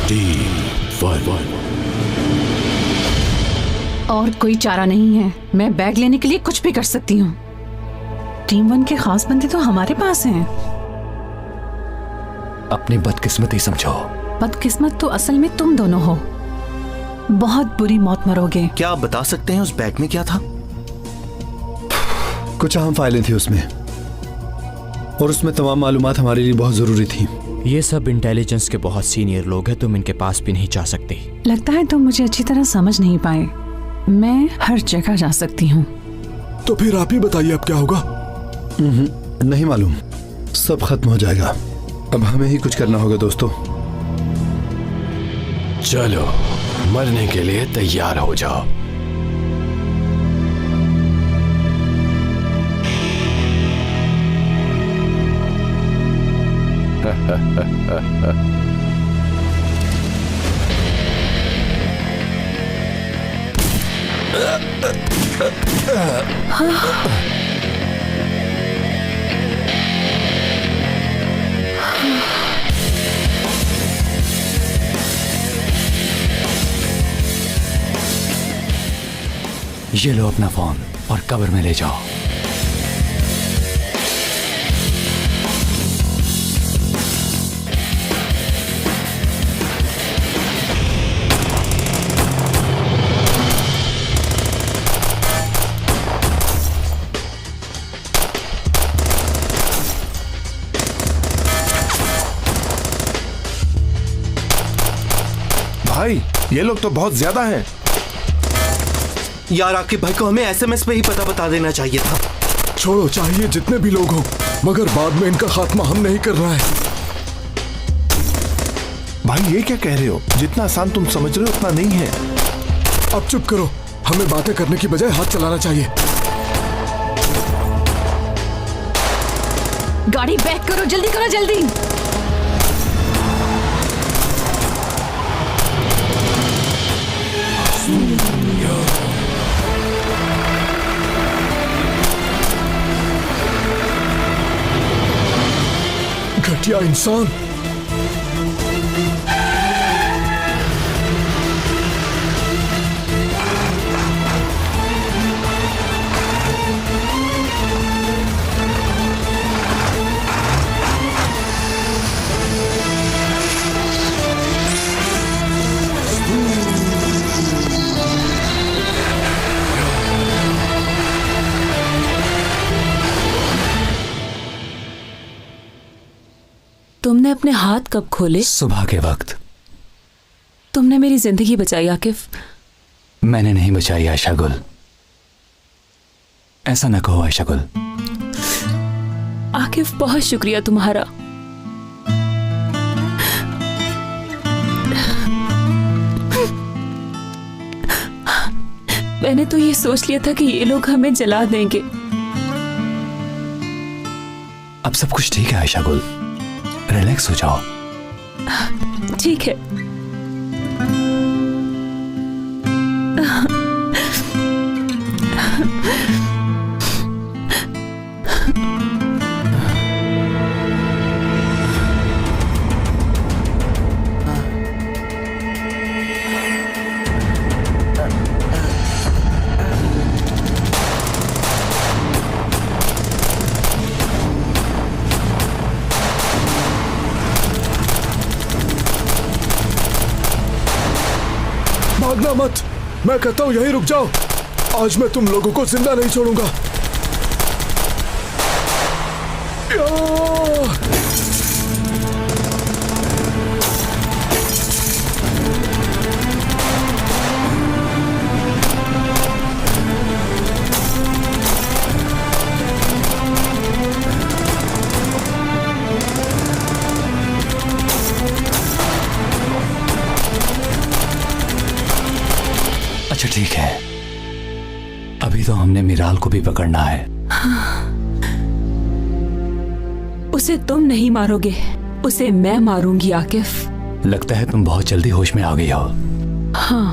Team 1। और कोई चारा नहीं है, मैं बैग लेने के लिए कुछ भी कर सकती हूँ। टीम 1 के खास बंदे तो हमारे पास हैं। अपनी बदकिस्मती समझो। बदकिस्मत तो असल में तुम दोनों हो। बहुत बुरी मौत मरोगे। क्या आप बता सकते हैं उस बैग में क्या था? कुछ अहम फाइलें थी उसमें, और उसमें तमाम मालूमात हमारे लिए बहुत जरूरी थी। ये सब इंटेलिजेंस के बहुत सीनियर लोग हैं, तुम इनके पास भी नहीं जा सकती। लगता है तुम मुझे अच्छी तरह समझ नहीं पाए। मैं हर जगह जा सकती हूँ। तो फिर आप ही बताइए अब क्या होगा? नहीं मालूम, सब खत्म हो जाएगा। अब हमें ही कुछ करना होगा दोस्तों। चलो, मरने के लिए तैयार हो जाओ। ये लो अपना फोन और कब्र में ले जाओ। भाई, ये लोग तो बहुत ज्यादा हैं। यार आकिब भाई को हमें एसएमएस पे ही पता बता देना चाहिए था। छोड़ो, चाहिए जितने भी लोग हो, मगर बाद में इनका खात्मा हम नहीं करना है। भाई ये क्या कह रहे हो? जितना आसान तुम समझ रहे हो उतना नहीं है। अब चुप करो, हमें बातें करने की बजाय हाथ चलाना चाहिए। गाड़ी बैक करो, जल्दी करो, जल्दी। घटिया इंसान। तुमने अपने हाथ कब खोले? सुबह के वक्त। तुमने मेरी जिंदगी बचाई आकिफ। मैंने नहीं बचाई आयशा गुल। ऐसा न कहो आयशा गुल। आकिफ, बहुत शुक्रिया तुम्हारा। मैंने तो ये सोच लिया था कि ये लोग हमें जला देंगे। अब सब कुछ ठीक है आयशा गुल, रिलैक्स हो जाओ। ठीक है। भागना मत, मैं कहता हूं यहीं रुक जाओ। आज मैं तुम लोगों को जिंदा नहीं छोड़ूंगा। अच्छा ठीक है, अभी तो हमने मिराल को भी पकड़ना है। उसे तुम नहीं मारोगे, उसे मैं मारूंगी आकिफ। लगता है तुम बहुत जल्दी होश में आ गई हो। हाँ।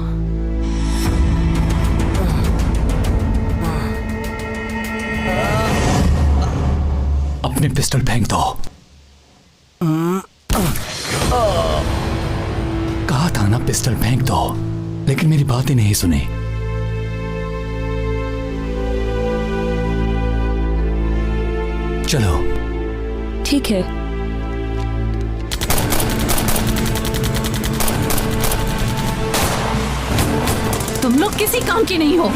अपनी पिस्टल फेंक दो। कहा था ना पिस्टल फेंक दो, लेकिन मेरी बात ही नहीं सुनी। चलो। ठीक है। तुम लोग किसी काम के नहीं हो।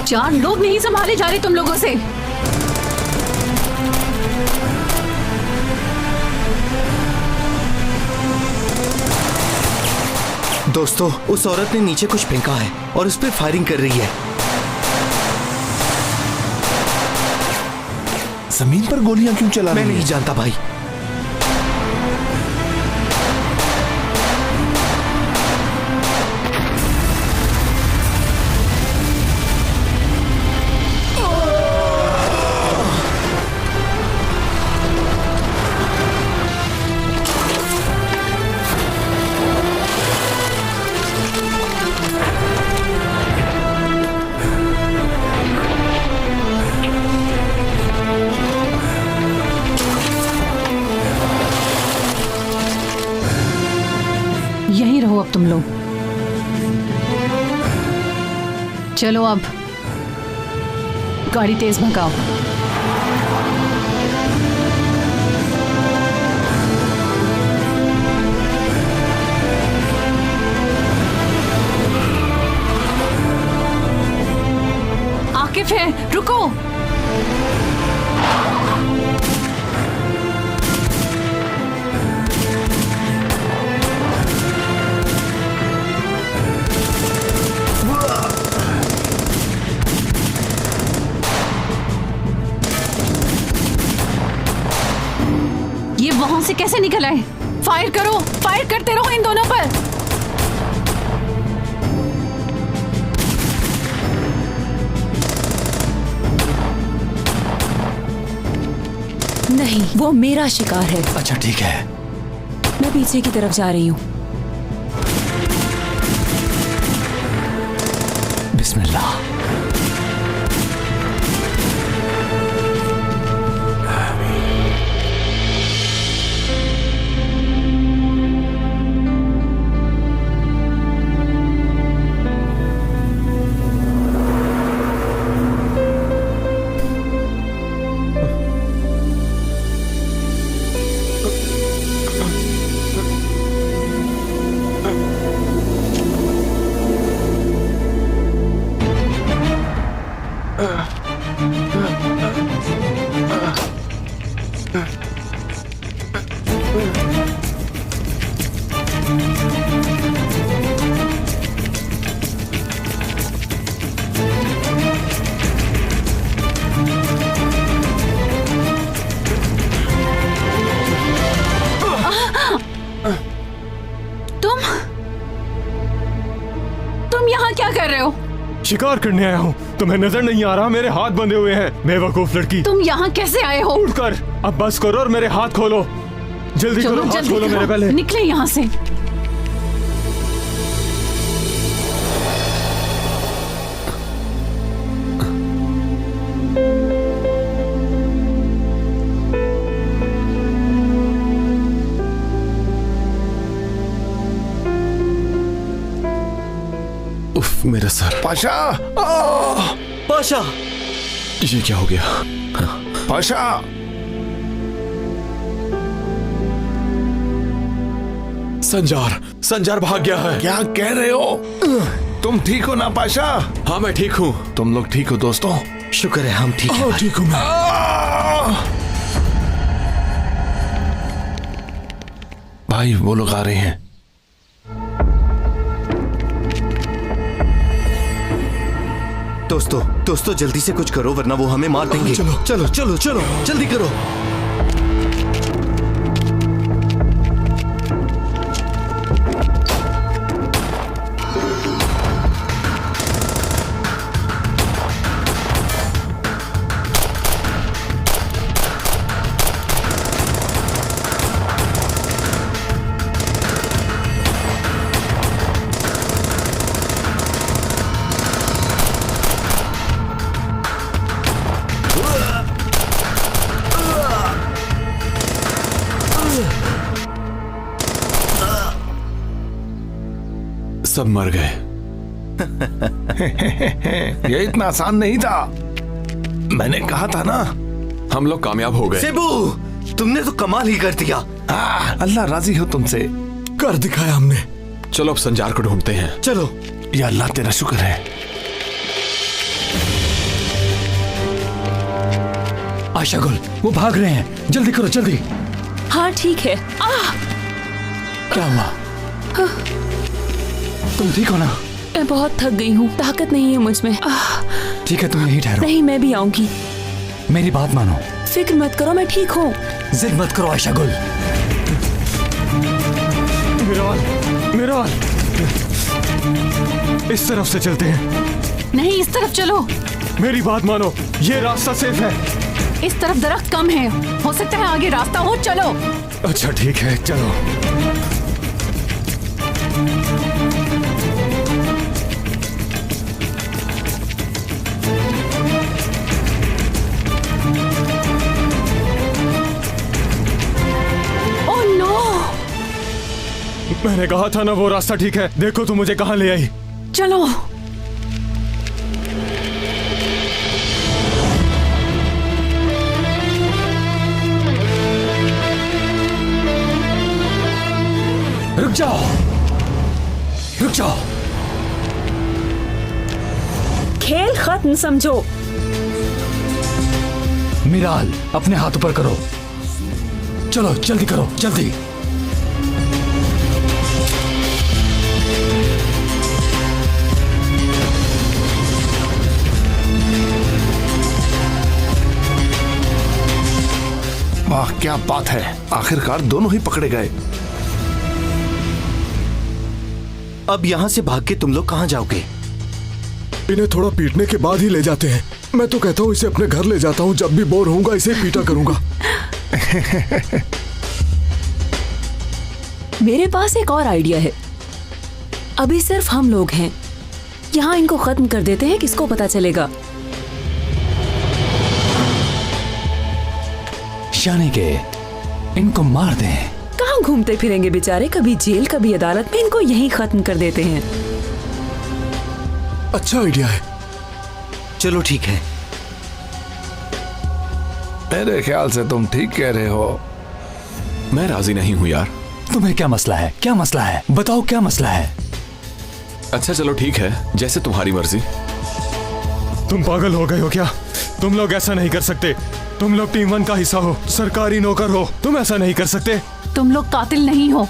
4 लोग नहीं संभाले जा रहे तुम लोगों से। दोस्तों, उस औरत ने नीचे कुछ फेंका है और उस पर फायरिंग कर रही है। जमीन पर गोलियां क्यों चला मैं रही नहीं है? जानता भाई। यहीं रहो अब तुम लोग। चलो अब गाड़ी तेज भगाओ। आकिफ है, रुको। ये वहां से कैसे निकल आए? फायर करो, फायर करते रहो इन दोनों पर। नहीं, वो मेरा शिकार है। अच्छा ठीक है। मैं पीछे की तरफ जा रही हूँ। बिस्मिल्लाह। तुम यहाँ क्या कर रहे हो? शिकार करने आया हूँ। तुम्हें नजर नहीं आ रहा मेरे हाथ बंधे हुए हैं? बेवकूफ लड़की, तुम यहाँ कैसे आए हो? उठकर अब बस करो और मेरे हाथ खोलो। जल्दी करो, हाथ खोलो मेरे पहले। निकले यहाँ से। उफ, मेरा सर। पाशा, पाशा, ये क्या हो गया? पाशा, संजार भाग गया है। क्या कह रहे हो? तुम ठीक हो ना पाशा? हाँ मैं ठीक हूँ। तुम लोग ठीक हो दोस्तों? शुक्र है हम ठीक हैं। ठीक हूँ मैं। भाई वो लोग आ रहे हैं। दोस्तों जल्दी से कुछ करो वरना वो हमें मार देंगे। चलो जल्दी करो। सब मर गए। ये इतना आसान नहीं था। मैंने कहा था ना, हम लोग कामयाब हो गए। सेबू, तुमने तो कमाल ही कर दिया। अल्लाह राजी हो तुमसे। कर दिखाया हमने। चलो अब संजार को ढूंढते हैं। चलो। या अल्लाह तेरा शुक्र है। आशा गुल, वो भाग रहे हैं, जल्दी करो जल्दी। हाँ ठीक है। क्या हुआ? तुम ठीक हो ना? मैं बहुत थक गई हूँ, ताकत नहीं है मुझ में। ठीक है, तुम यहीं ठहरो। नहीं, मैं भी आऊंगी। मेरी बात मानो। फिक्र मत करो, मैं ठीक हूँ। जिद मत करो आशा गुल। मेरा इस तरफ से चलते हैं। नहीं, इस तरफ चलो। मेरी बात मानो, ये रास्ता सेफ है। इस तरफ दरख्त कम है, हो सकता है आगे रास्ता हो। चलो। अच्छा ठीक है, चलो। Oh no! मैंने कहा था ना वो रास्ता ठीक है। देखो तू मुझे कहाँ ले आई। चलो। रुक जाओ, रुक जाओ। खेल खत्म समझो। मिराल, अपने हाथ ऊपर करो। चलो जल्दी करो, जल्दी। वाह क्या बात है, आखिरकार दोनों ही पकड़े गए। अब यहाँ से भाग के तुम लोग कहाँ जाओगे? इन्हें थोड़ा पीटने के बाद ही ले जाते हैं। मैं तो कहता हूँ इसे अपने घर ले जाता हूँ। जब भी बोर होऊंगा इसे पीटा करूंगा। मेरे पास एक और आइडिया है। अभी सिर्फ हम लोग हैं यहाँ, इनको खत्म कर देते हैं, किसको पता चलेगा। शानी के, इनको मार दें। कहाँ घूमते फिरेंगे बेचारे, कभी जेल कभी अदालत में। इनको यहीं खत्म कर देते हैं। अच्छा आइडिया है। चलो ठीक है। मेरे ख्याल से तुम ठीक कह रहे हो। मैं राजी नहीं हूँ यार। तुम्हें क्या मसला है? क्या मसला है? बताओ क्या मसला है? अच्छा चलो ठीक है, जैसे तुम्हारी मर्जी। तुम पागल हो गए हो क्या? तुम लोग ऐसा नहीं कर सकते। तुम लोग टीम 1 का हिस्सा हो, सरकारी नौकर हो। तुम ऐसा नहीं कर सकते। तुम लोग कातिल नहीं हो।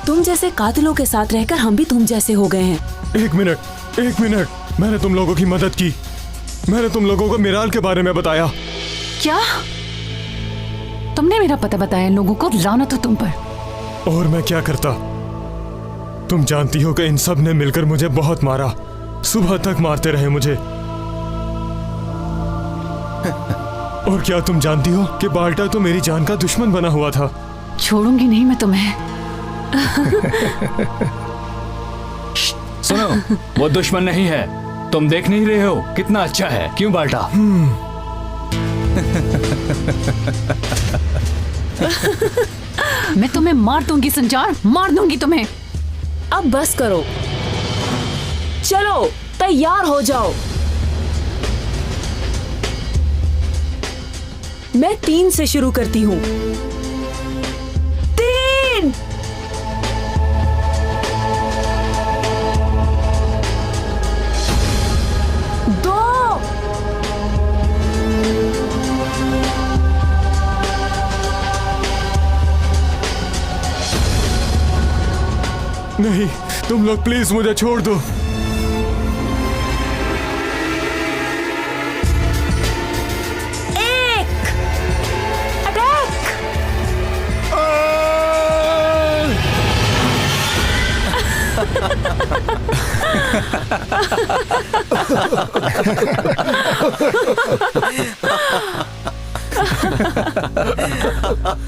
तुम जैसे कातिलों के साथ रहकर हम भी तुम जैसे हो गए हैं। एक मिनट। मैंने तुम लोगों की मदद की। मैंने तुम लोगों को मिराल के बारे में बताया। क्या? तुमने मेरा पता बताया लोगों को? लानत हो तुम पर। और मैं क्या करता? तुम जानती हो कि इन सब ने मिलकर मुझे बहुत मारा। सुबह तक मारते रहे मुझे। और क्या तुम जानती हो कि बाल्टा तो मेरी जान का दुश्मन बना हुआ था। छोड़ूंगी नहीं मैं तुम्हें। सुनो, वो दुश्मन नहीं है। तुम देख नहीं रहे हो कितना अच्छा है? क्यों बाल्टा? मैं तुम्हें मार दूंगी संजार, मार दूंगी तुम्हें। अब बस करो, चलो तैयार हो जाओ। मैं 3 से शुरू करती हूँ। 3 2 नहीं, तुम लोग प्लीज मुझे छोड़ दो।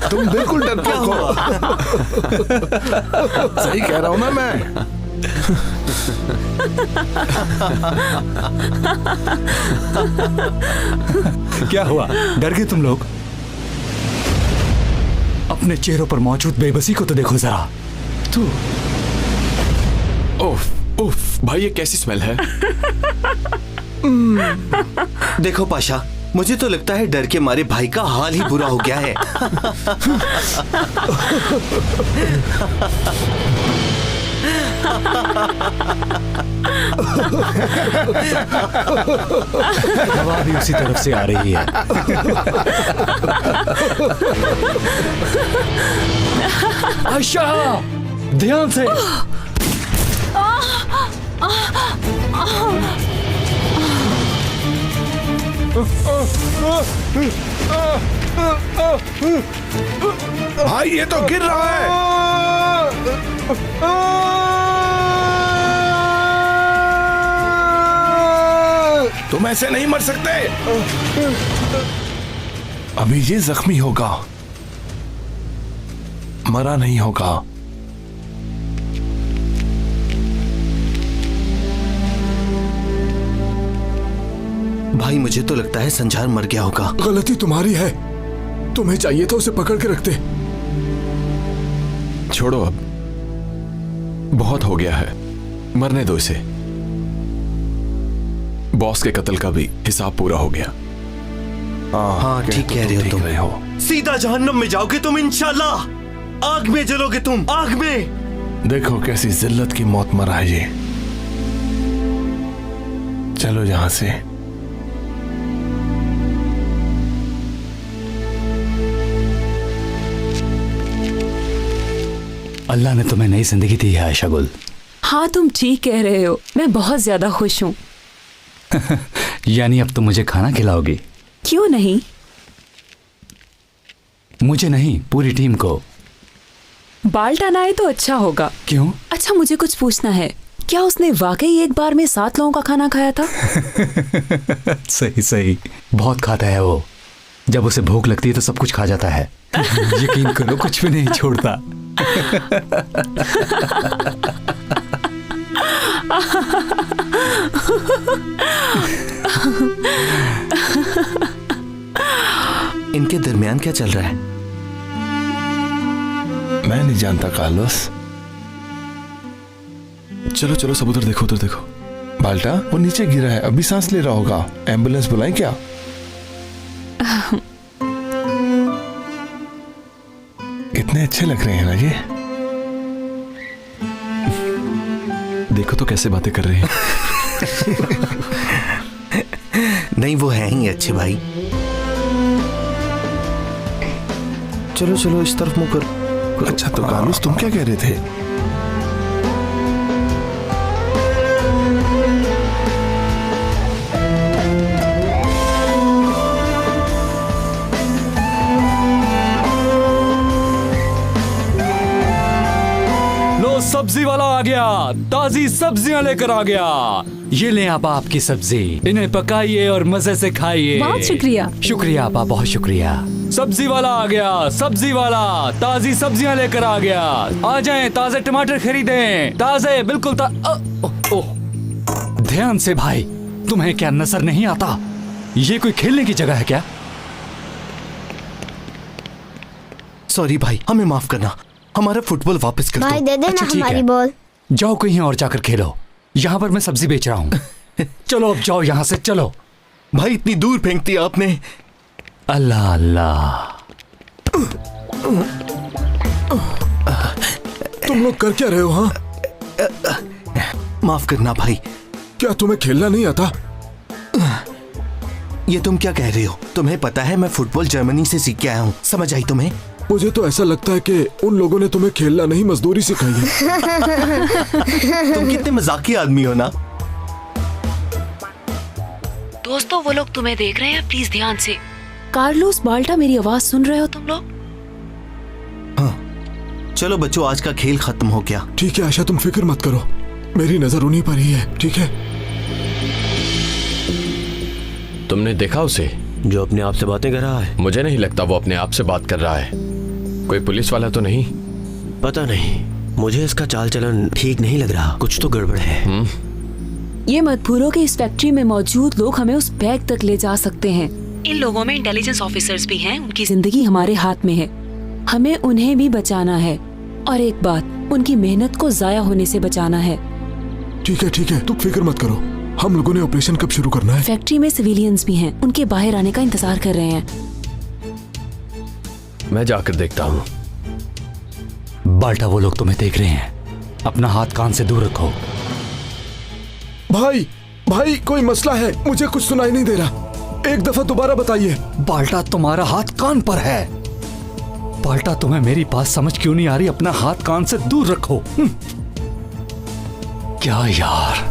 तुम बिल्कुल डरपोक हो। सही कह रहा हूं ना मैं। क्या हुआ? डर गए तुम लोग? अपने चेहरों पर मौजूद बेबसी को तो देखो जरा। तू ओह उफ भाई, ये कैसी स्मेल है? देखो पाशा, मुझे तो लगता है डर के मारे भाई का हाल ही बुरा हो गया है। हवा भी उसी तरफ से आ रही है। आयशा, ध्यान से। भाई ये तो गिर रहा है। तुम ऐसे नहीं मर सकते। अभी ये जख्मी होगा, मरा नहीं होगा। भाई मुझे तो लगता है संजार मर गया होगा। गलती तुम्हारी है, तुम्हें चाहिए था उसे पकड़ के रखते। छोड़ो, अब बहुत हो गया है, मरने दो इसे। बॉस के कत्ल का भी हिसाब पूरा हो गया। हाँ ठीक कह रहे हो तुम। रहे हो। सीधा जहन्नम में जाओगे तुम इंशाल्लाह। आग में जलोगे तुम, आग में। देखो कैसी जिल्लत की मौत मरा है ये। चलो यहां से। अल्लाह ने तुम्हें नई जिंदगी दी है आयशा गुल। हाँ तुम ठीक कह रहे हो, मैं बहुत ज्यादा खुश हूँ। यानी अब तुम मुझे खाना खिलाओगी? क्यों नहीं? मुझे नहीं, पूरी टीम को। बाल टाना तो अच्छा होगा। क्यों? अच्छा मुझे कुछ पूछना है, क्या उसने वाकई एक बार में 7 लोगों का खाना खाया था? सही सही, बहुत खाता है वो। जब उसे भूख लगती है तो सब कुछ खा जाता है। यकीन करो, कुछ भी नहीं छोड़ता। इनके दरमियान क्या चल रहा है? मैं नहीं जानता कार्लोस। चलो चलो, सब उधर देखो, उधर देखो। बाल्टा वो नीचे गिरा है, अभी सांस ले रहा होगा। एम्बुलेंस बुलाएं क्या? कितने अच्छे लग रहे हैं ना ये। देखो तो कैसे बातें कर रहे हैं। नहीं वो है ही अच्छे भाई। चलो चलो इस तरफ मुंह करो। अच्छा तो कार्लोस तुम क्या कह रहे थे? सब्जी वाला आ गया, ताजी सब्जियां लेकर आ गया। ये ले आपा आपकी सब्जी, इन्हें पकाइए और मजे से खाइए। बहुत शुक्रिया। शुक्रिया आपा, बहुत शुक्रिया। सब्जी वाला आ गया, सब्जी वाला ताजी सब्जियां लेकर आ गया। आ जाएं, ताजे टमाटर खरीदें, ताजे बिल्कुल ध्यान से भाई, तुम्हें क्या नजर नहीं आता? ये कोई खेलने की जगह है क्या? सॉरी भाई, हमें माफ करना, हमारा फुटबॉल वापस कर दो। भाई दे देना अच्छा, ठीक हमारी है। बॉल। जाओ कहीं और जाकर खेलो, यहाँ पर मैं सब्जी बेच रहा हूँ। चलो अब जाओ यहाँ से, चलो। भाई इतनी दूर फेंक दी आपने। अल्लाह अल्लाह। तुम लोग कर क्या रहे हो? हाँ माफ करना भाई। क्या तुम्हें खेलना नहीं आता? ये तुम क्या कह रहे हो? तुम्हें पता है मैं फुटबॉल जर्मनी से सीख के आया हूँ, समझ आई तुम्हें? मुझे तो ऐसा लगता है कि उन लोगों ने तुम्हें खेलना नहीं मजदूरी सिखाई है। तुम कितने मजाकी आदमी हो ना। दोस्तों वो लोग तुम्हें देख रहे हैं, प्लीज ध्यान से। कार्लोस, बाल्टा, मेरी आवाज सुन रहे हो तुम लोग? हाँ चलो बच्चों, आज का खेल खत्म हो गया। ठीक है आशा, तुम फिक्र मत करो, मेरी नजर उन्हीं पर ही है। ठीक है। तुमने देखा उसे जो अपने आप से बातें कर रहा है? मुझे नहीं लगता वो अपने आप से बात कर रहा है। कोई पुलिस वाला तो नहीं? पता नहीं, मुझे इसका चाल चलन ठीक नहीं लग रहा, कुछ तो गड़बड़ है। ये मधुपुरों के इस फैक्ट्री में मौजूद लोग हमें उस बैग तक ले जा सकते हैं। इन लोगों में इंटेलिजेंस ऑफिसर्स भी हैं, उनकी जिंदगी हमारे हाथ में है, हमें उन्हें भी बचाना है। और एक बात, उनकी मेहनत को जाया होने से बचाना है। ठीक है, तुम फिक्र मत करो। हम लोगों ने ऑपरेशन कब शुरू करना है? फैक्ट्री में सिविलियंस भी हैं, उनके बाहर आने का इंतजार कर रहे हैं। मैं जाकर देखता हूँ। बाल्टा, वो लोग तुम्हें देख रहे हैं, अपना हाथ कान से दूर रखो। भाई कोई मसला है? मुझे कुछ सुनाई नहीं दे रहा, एक दफा दोबारा बताइए। बाल्टा, तुम्हारा हाथ कान पर है। बाल्टा, तुम्हें मेरी बात समझ क्यों नहीं आ रही? अपना हाथ कान से दूर रखो। क्या यार।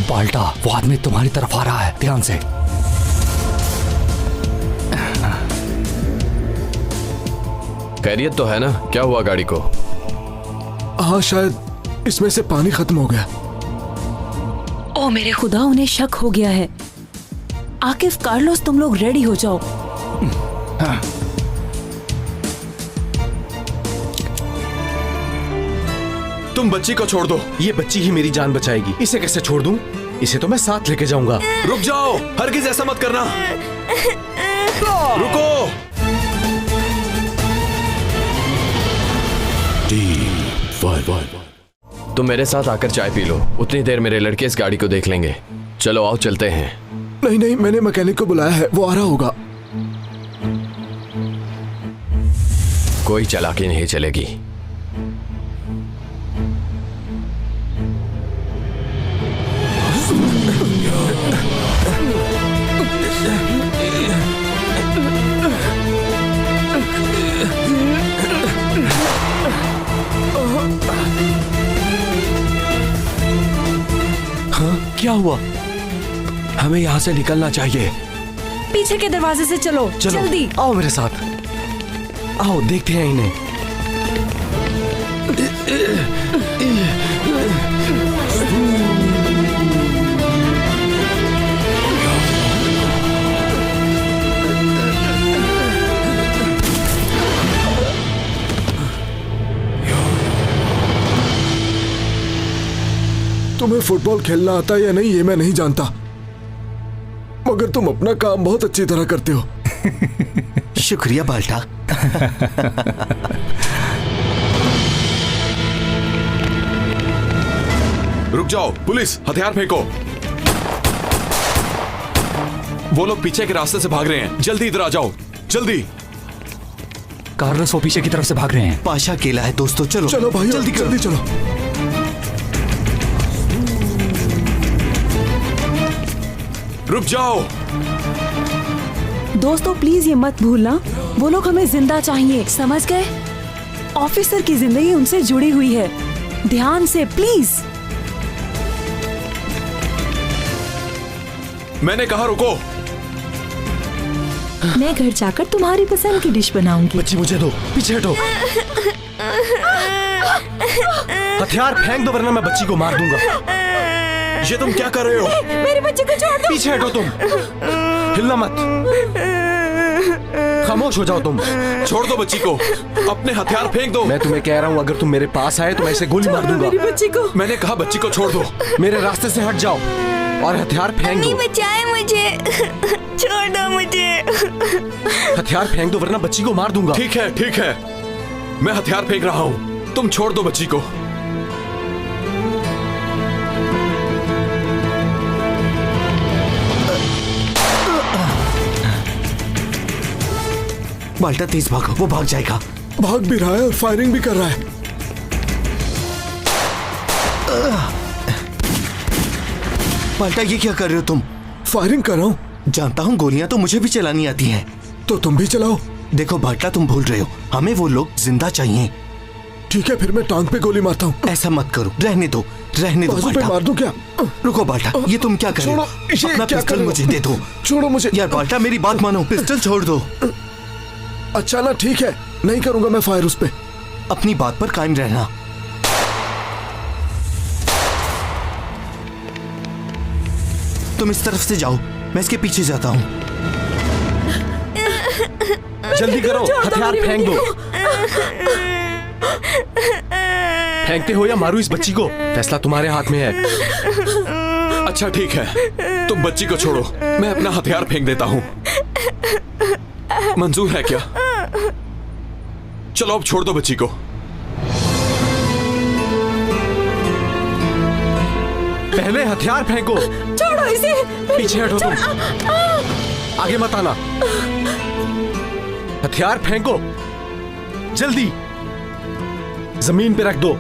बाल्टा, वो आदमी तुम्हारी तरफ आ रहा है, ध्यान से। खैरियत तो है ना? क्या हुआ गाड़ी को? हाँ, शायद इसमें से पानी खत्म हो गया। ओ मेरे खुदा, उन्हें शक हो गया है। आकिफ, कार्लोस, तुम लोग रेडी हो जाओ। तुम बच्ची को छोड़ दो, ये बच्ची ही मेरी जान बचाएगी। इसे कैसे छोड़ दूं? इसे तो मैं साथ लेके जाऊंगा। रुक जाओ, हरगिज ऐसा मत करना। रुको। तुम मेरे साथ आकर चाय पी लो, उतनी देर मेरे लड़के इस गाड़ी को देख लेंगे। चलो आओ चलते हैं। नहीं, मैंने मैकेनिक को बुलाया है, वो आ रहा होगा। कोई चालाकी नहीं चलेगी। क्या हुआ? हमें यहाँ से निकलना चाहिए। पीछे के दरवाजे से चलो, जल्दी आओ मेरे साथ। आओ देखते हैं इन्हें। तुम्हें फुटबॉल खेलना आता है या नहीं ये मैं नहीं जानता, मगर तुम अपना काम बहुत अच्छी तरह करते हो। शुक्रिया बाल्टा। रुक जाओ, पुलिस, हथियार फेंको। वो लोग पीछे के रास्ते से भाग रहे हैं, जल्दी इधर आ जाओ, जल्दी। कार्लोस वो पीछे की तरफ से भाग रहे हैं। पाशा अकेला है दोस्तों, चलो चलो भाई, जल्दी चलो। रुक जाओ। दोस्तों, प्लीज ये मत भूलना, वो लोग हमें जिंदा चाहिए, समझ गए? ऑफिसर की जिंदगी उनसे जुड़ी हुई है, ध्यान से प्लीज। मैंने कहा रुको। मैं घर जाकर तुम्हारी पसंद की डिश बनाऊंगी। बच्ची मुझे दो, पीछे हटो। हथियार फेंक दो वरना मैं बच्ची को मार दूंगा। ये तुम क्या कर रहे हो? मेरे बच्चे को छोड़ दो। पीछे हटो तुम, हिलना मत, खामोश हो जाओ तुम। छोड़ दो बच्ची को, अपने हथियार फेंक दो। मैं तुम्हें कह रहा हूँ, अगर तुम मेरे पास आए तो मैं इसे गोली मार दूंगा। मेरी बच्ची को। मैंने कहा बच्ची को छोड़ दो। मेरे रास्ते से हट जाओ और हथियार फेंक दो। बचाए मुझे, छोड़ दो मुझे। हथियार फेंक दो वरना बच्ची को मार दूंगा। ठीक है, मैं हथियार फेंक रहा हूँ, तुम छोड़ दो बच्ची को। बाल्टा, तेज भागो, वो भाग जाएगा। भाग भी रहा है और फायरिंग भी कर रहा है। बाल्टा, ये क्या कर रहे हो तुम? फायरिंग कर रहा हूँ। जानता हूँ, गोलियां तो मुझे भी चलानी आती हैं। तो तुम भी चलाओ। देखो बाल्टा, तुम भूल रहे हो, हमें वो लोग जिंदा चाहिए। ठीक है, फिर मैं टांग पे गोली मारता हूँ। ऐसा मत करो, रहने दो बाजू पे मार दूं क्या? रुको बाल्टा, ये तुम क्या कर रहे हो? अपना पिस्टल मुझे दे दो। छोड़ो मुझे यार बाल्टा, मेरी बात मानो, पिस्टल छोड़ दो। अच्छा ना, ठीक है, नहीं करूंगा मैं फायर उस पे। अपनी बात पर कायम रहना। तुम इस तरफ से जाओ, मैं इसके पीछे जाता हूँ। जल्दी करो, हथियार फेंक दो। फेंकते हो या मारू इस बच्ची को, फैसला तुम्हारे हाथ में है। अच्छा ठीक है, तुम बच्ची को छोड़ो, मैं अपना हथियार फेंक देता हूँ। मंजूर है क्या? चलो अब छोड़ दो बच्ची को। पहले हथियार फेंको। छोड़ो इसे। पीछे हटो तुम, आगे मत आना। हथियार फेंको जल्दी, जमीन पे रख दो।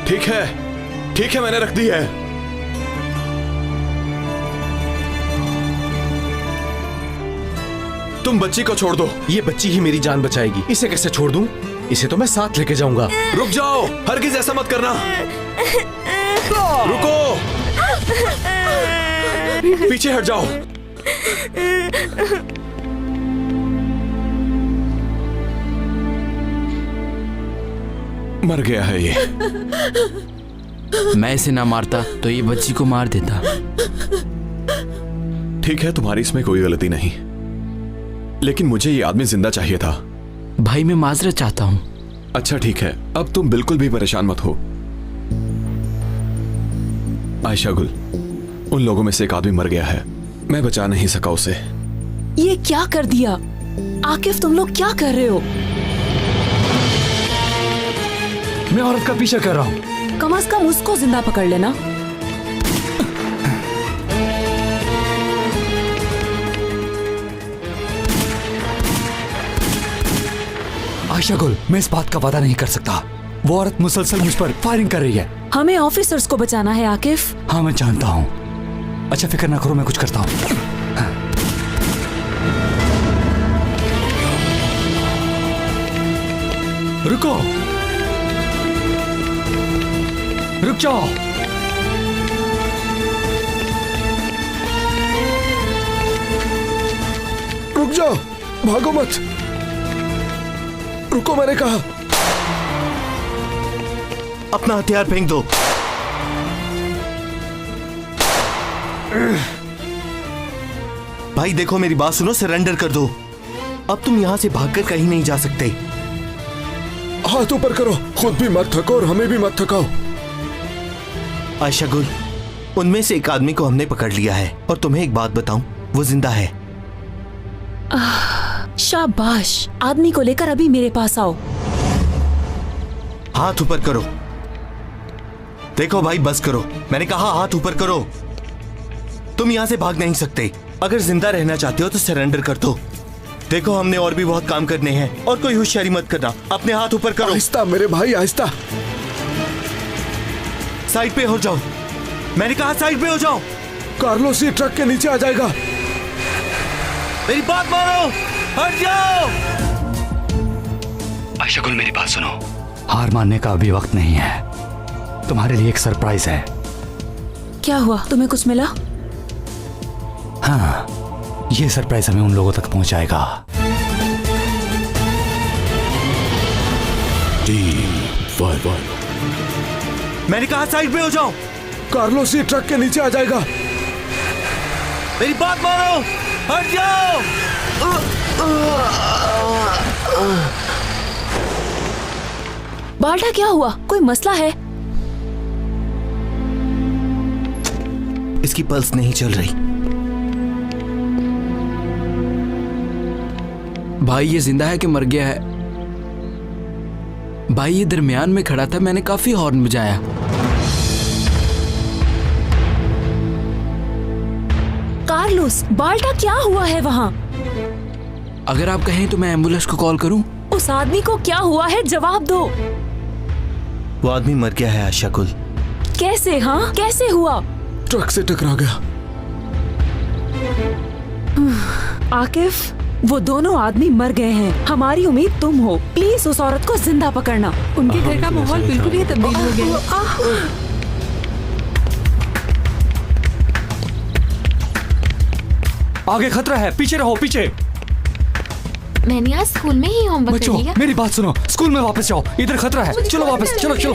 ठीक है मैंने रख दी है। तुम बच्ची को छोड़ दो। ये बच्ची ही मेरी जान बचाएगी, इसे कैसे छोड़ दूं? इसे तो मैं साथ लेके जाऊंगा। रुक जाओ, हरगिज ऐसा मत करना। रुको, पीछे हट जाओ। मर गया है ये। मैं इसे ना मारता तो ये बच्ची को मार देता। ठीक है, तुम्हारी इसमें कोई गलती नहीं, लेकिन मुझे ये आदमी जिंदा चाहिए था। भाई मैं माजरत चाहता हूँ। अच्छा ठीक है, अब तुम बिल्कुल भी परेशान मत हो। आयशा गुल, उन लोगों में से एक आदमी मर गया है, मैं बचा नहीं सका उसे। ये क्या कर दिया आकिफ, तुम लोग क्या कर रहे हो? मैं औरत का पीछा कर रहा हूँ। कम से कम उसको जिंदा पकड़ लेना। आयशा गुल, मैं इस बात का वादा नहीं कर सकता। वो औरत मुसलसल मुझ पर फायरिंग कर रही है। हमें ऑफिसर्स को बचाना है आकिफ। हाँ मैं जानता हूँ। अच्छा फिक्र ना करो, मैं कुछ करता हूँ। रुको, रुक जाओ। रुक जाओ, भागो मत। रुको, मैंने कहा। अपना हथियार फेंक दो। भाई देखो, मेरी बात सुनो, सरेंडर कर दो। अब तुम यहां से भागकर कहीं नहीं जा सकते। हाथ ऊपर करो, खुद भी मत थको और हमें भी मत थकाओ। आयशा गुल, उनमें से एक आदमी को हमने पकड़ लिया है, और तुम्हें एक बात बताऊं, वो जिंदा है। शाबाश, आदमी को लेकर अभी मेरे पास आओ। हाथ ऊपर करो। देखो भाई, बस करो, मैंने कहा हाथ ऊपर करो। तुम यहां से भाग नहीं सकते। अगर जिंदा रहना चाहते हो तो सरेंडर कर दो। देखो, हमने और भी बहुत काम करने हैं, और कोई होशियारी मत करना। अपने हाथ ऊपर करो। आहिस्ता मेरे भाई, आहिस्ता। साइड पे हो जाओ। मैंने कहा साइड पे हो जाओ। कार्लोस ये ट्रक के नीचे आ जाएगा। मेरी बात मानो, हट जाओ। आयशा गुल, मेरी बात सुनो। हार मानने का अभी वक्त नहीं है। तुम्हारे लिए एक सरप्राइज है। क्या हुआ, तुम्हें कुछ मिला? हाँ, ये सरप्राइज हमें उन लोगों तक पहुंचाएगा। मैंने कहा साइड पे हो जाओ। कार्लोस ये ट्रक के नीचे आ जाएगा। मेरी बात मानो, हट जाओ। बाल्टा, क्या हुआ? कोई मसला है? इसकी पल्स नहीं चल रही। भाई ये जिंदा है कि मर गया है? भाई ये दरमियान में खड़ा था, मैंने काफी हॉर्न बजाया। कार्लोस, बाल्टा क्या हुआ है वहाँ? अगर आप कहें तो मैं एम्बुलेंस को कॉल करूं? उस आदमी को क्या हुआ है, जवाब दो। वो आदमी मर गया है आयशा गुल। कैसे? हाँ, कैसे हुआ? ट्रक से टकरा गया। आकिफ, वो दोनों आदमी मर गए हैं। हमारी उम्मीद तुम हो। प्लीज उस औरत को जिंदा पकड़ना। उनके घर का माहौल बिल्कुल ही तब्दील हो गया। आगे खतरा है, पीछे रहो, पीछे। मैंने आज स्कूल में ही होमवर्क कर बच्चों, लिया। मेरी बात सुनो, स्कूल में वापस जाओ, इधर खतरा है। चलो वापस, चलो चलो।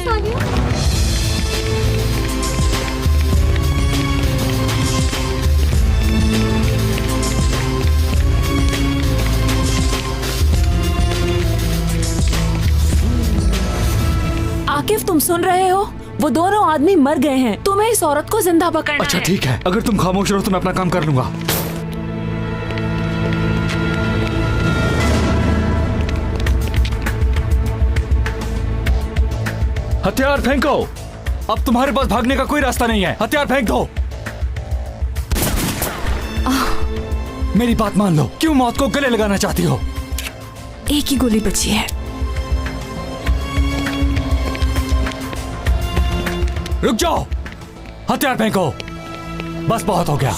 आकिफ, तुम सुन रहे हो? वो दोनों आदमी मर गए हैं। तुम्हें इस औरत को जिंदा पकड़ना अच्छा है। ठीक है, अगर तुम खामोश रहो तो मैं अपना काम कर लूंगा। हथियार फेंको। अब तुम्हारे पास भागने का कोई रास्ता नहीं है। हथियार फेंक दो। मेरी बात मान लो। क्यों मौत को गले लगाना चाहती हो? एक ही गोली बची है। रुक जाओ। हथियार फेंको। बस बहुत हो गया।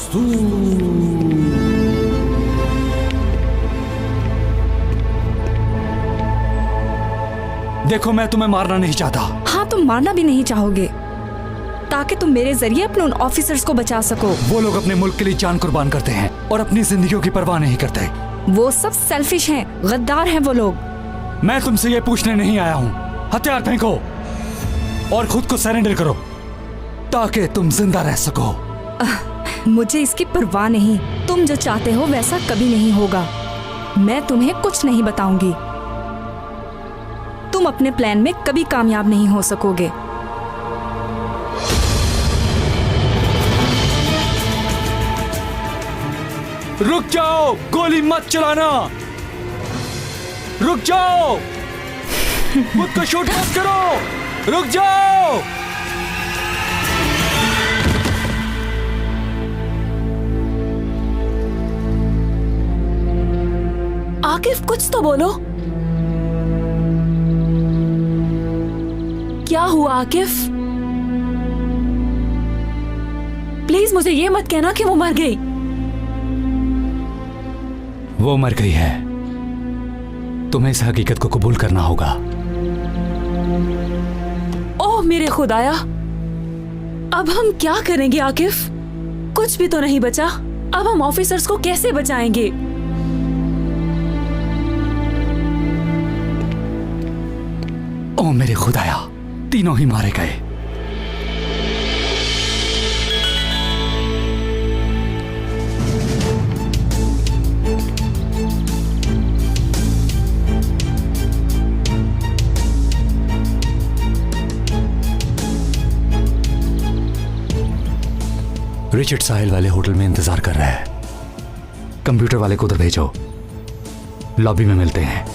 देखो, मैं तुम्हें मारना नहीं चाहता। हाँ, तुम मारना भी नहीं चाहोगे ताकि तुम मेरे जरिए अपने उन ऑफिसर्स को बचा सको। वो लोग अपने मुल्क के लिए जान कुर्बान करते हैं और अपनी जिंदगियों की परवाह नहीं करते। वो सब सेल्फिश हैं, गद्दार हैं वो लोग। मैं तुमसे ये पूछने नहीं आया हूँ। हथियार फेंको और खुद को सरेंडर करो ताकि तुम जिंदा रह सको। मुझे इसकी परवाह नहीं। तुम जो चाहते हो वैसा कभी नहीं होगा। मैं तुम्हें कुछ नहीं बताऊंगी। तुम अपने प्लान में कभी कामयाब नहीं हो सकोगे। रुक जाओ। गोली मत चलाना। रुक जाओ। खुद को शूट मत करो। रुक जाओ। आकिफ, कुछ तो बोलो। क्या हुआ आकिफ? प्लीज मुझे ये मत कहना कि वो मर गई। वो मर गई है। तुम्हें इस हकीकत को कबूल करना होगा। ओह मेरे खुदाया, अब हम क्या करेंगे आकिफ? कुछ भी तो नहीं बचा। अब हम ऑफिसर्स को कैसे बचाएंगे? ओ मेरे खुदाया, तीनों ही मारे गए। रिचर्ड साहिल वाले होटल में इंतजार कर रहा है। कंप्यूटर वाले को उधर भेजो। लॉबी में मिलते हैं।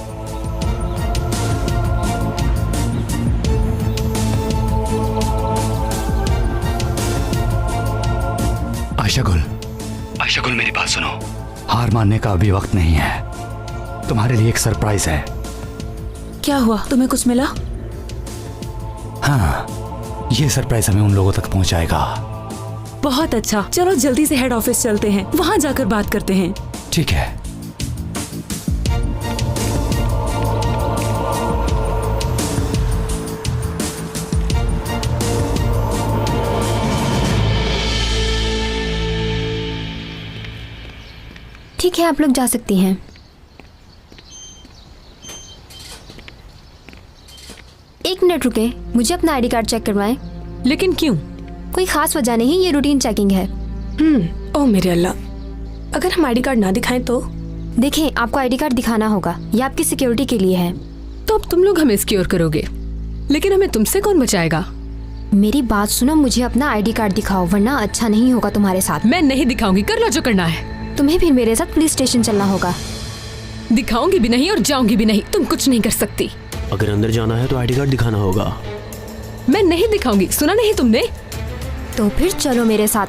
आयशा गुल, मेरी बात सुनो। हार मानने का अभी वक्त नहीं है। तुम्हारे लिए एक सरप्राइज है। क्या हुआ? तुम्हें कुछ मिला? हाँ, ये सरप्राइज हमें उन लोगों तक पहुंचाएगा। बहुत अच्छा, चलो जल्दी से हेड ऑफिस चलते हैं, वहां जाकर बात करते हैं। ठीक है। ठीक है, आप लोग जा सकती हैं। एक मिनट रुके, मुझे अपना आईडी कार्ड चेक करवाएं। लेकिन क्यों? कोई खास वजह नहीं, ये रूटीन चेकिंग है। ओह मेरे अल्लाह, अगर हम आईडी कार्ड ना दिखाएं तो? देखें, आपको आईडी कार्ड दिखाना होगा। ये आपकी सिक्योरिटी के लिए है। तो अब तुम लोग हमें सिक्योर करोगे, लेकिन हमें तुमसे कौन बचाएगा? मेरी बात सुनो, मुझे अपना आईडी कार्ड दिखाओ वरना अच्छा नहीं होगा तुम्हारे साथ। मैं नहीं दिखाऊंगी, कर लो जो करना है। तुम्हें फिर मेरे साथ पुलिस स्टेशन चलना होगा। दिखाऊंगी भी नहीं और जाऊंगी भी नहीं, तुम कुछ नहीं कर सकती। अगर अंदर जाना है तो आईडी कार्ड दिखाना होगा। मैं नहीं दिखाऊंगी, सुना नहीं तुमने? तो फिर चलो मेरे साथ।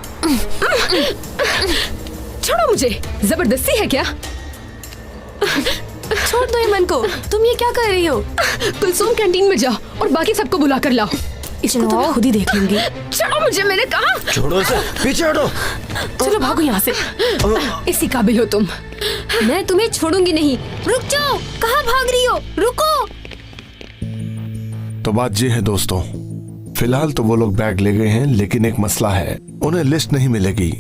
छोड़ो मुझे, जबरदस्ती है क्या? छोड़ दो मन को। तुम ये क्या कर रही हो? कुलसुम कैंटीन में जाओ और बाकी सबको बुला कर लाओ। इसको तो मैं खुद ही देख लूंगी। छोड़ो मुझे, मैंने कहा। छोड़ो इसे, पीछे हटो। चलो भागो यहाँ से। इसी काबिल हो तुम। मैं तुम्हें छोड़ूंगी नहीं। रुक जाओ, कहाँ भाग रही हो? रुको। तो बात ये है दोस्तों, फिलहाल तो वो लोग बैग ले गए हैं, लेकिन एक मसला है, उन्हें लिस्ट नहीं मिलेगी।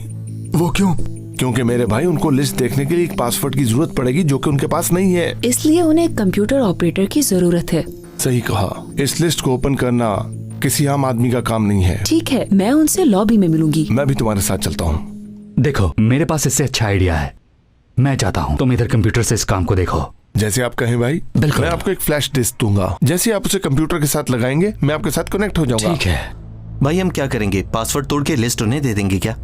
वो क्यों? क्योंकि मेरे भाई, उनको लिस्ट देखने के लिए एक पासवर्ड की जरूरत पड़ेगी जो कि उनके पास नहीं है। इसलिए उन्हें एक कंप्यूटर ऑपरेटर की जरूरत है। सही कहा। इस लिस्ट को ओपन करना किसी आम आदमी का काम नहीं है। ठीक है, मैं उनसे लॉबी में मिलूंगी। मैं भी तुम्हारे साथ चलता हूँ। देखो, मेरे पास इससे अच्छा आइडिया है। मैं चाहता हूँ तुम इधर कंप्यूटर से इस काम को देखो। जैसे आप कहें भाई। बिल्कुल। मैं आपको एक फ्लैश डिस्क दूंगा, जैसे आप उसे कंप्यूटर के साथ लगाएंगे मैं आपके साथ कनेक्ट हो जाऊंगा। ठीक है भाई। हम क्या करेंगे? पासवर्ड तोड़ के लिस्ट उन्हें दे देंगे क्या?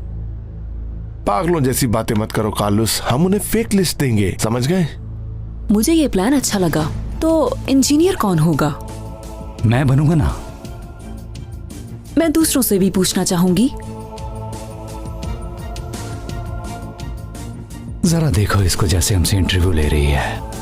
पागलों जैसी बातें मत करो कार्लोस, हम उन्हें फेक लिस्ट देंगे, समझ गए? मुझे ये प्लान अच्छा लगा। तो इंजीनियर कौन होगा? मैं बनूंगा ना। मैं दूसरों से भी पूछना चाहूंगी। जरा देखो इसको जैसे हमसे इंटरव्यू ले रही है।